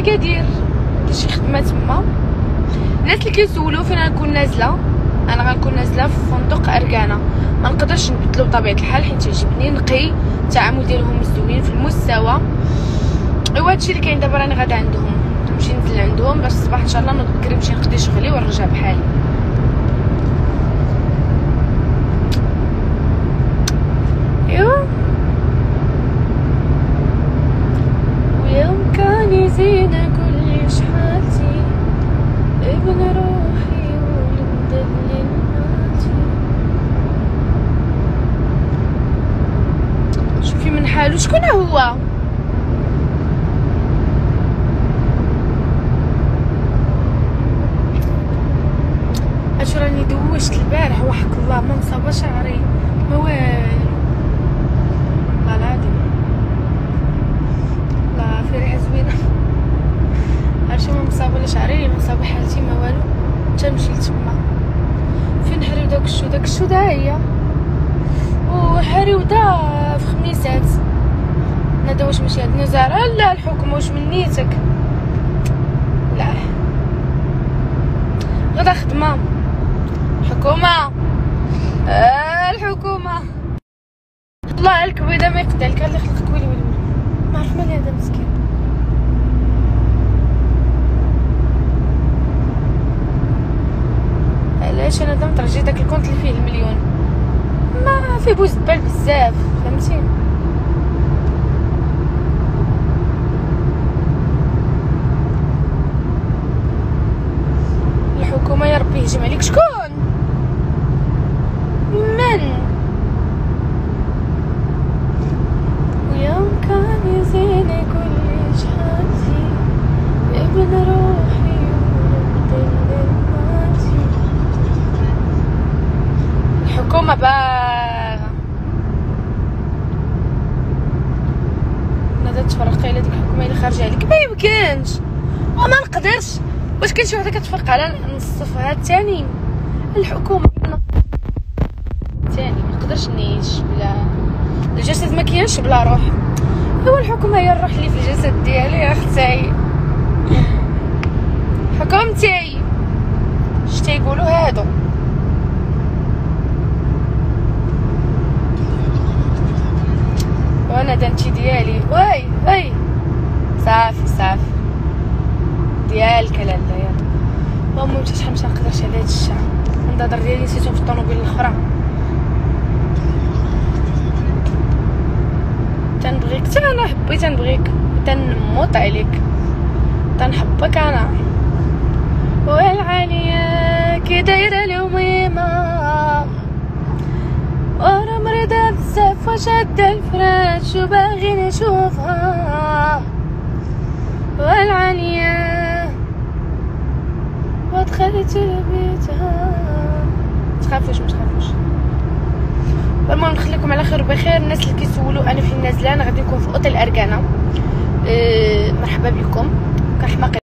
كدير شي خدمه تما. الناس اللي كيسولوا فين غنكون نازله، انا غنكون نازله في فندق اركانا. ما نقدرش نبدلو بطبيعه الحال حيت تعجبني نقي، التعامل ديالهم مزيونين في المستوى. ايوا هادشي اللي كاين دابا. راني غادا عندهم، نمشي ننزل عندهم باش الصباح ان شاء الله نوض بكري نمشي نقضي شغلي ونرجع بحالي. ايوا ويوم كان يزين كل شحاتي ابن روحي ومدلل ماتي. شوفي من حالو شكون هو. اش راني دوشت البارح وحق الله ما مصابه شعري ما والو والله العظيم. لا في ريحه زوينه. عرفتي ما مصابه لا شعري ما مصابه حالتي ما والو. حتى مشيت تما فين حريو داك الشو دا هي وحريو دا في خميسات. نادا واش ماشي هاد النزار. لا الحكم واش من نيتك. لا غدا خدمه حكومه. الحكومه الله الكبيده ما يقتلك. اللي خلقك ويلي ما عرف مالي هذا مسكين. علاش انا دام ترجي داك الكونت اللي فيه المليون ما فيه بوزبال بزاف فهمتي. الحكومه يا ربي يهجم عليك. شكون من ويوم كان يزين كل شحاتي ابن روحي ومدلل ماتي. الحكومه باغا نادا تفرقي على ديك الحكومه اللي خارجه عليك. ما يمكنش وما نقدرش. واش كاين شي وحده كتفرق على نصف هاد الثاني. الحكومه ثاني ما نقدرش نعيش بلا الجسد، ما كاينش بلا روح. هو الحكومه هي الروح اللي في الجسد ديالي يا اختي. حكومتي اش تيقولوا هادو. وانا دانتي ديالي وي صافي ديالك لالا يا امي. مشات شحال ما نقدرش على هاد الشعر. النظر ديالي نسيتهم في الطوموبيل الاخرى. تنبغيك حتى انا حبيت تنبغيك تنموت عليك تنحبك انا. والعالية كي دايره اليوميمه ورا مريضه بزاف وشاده الفراش وباغي نشوفها. والعالية ودخلت لبيتها. متخافوش المهم نخليكم على خير وبخير. الناس اللي كيسولوا انا فين نازله، انا غادي نكون في اوتيل اركانا. مرحبا بكم كنحماق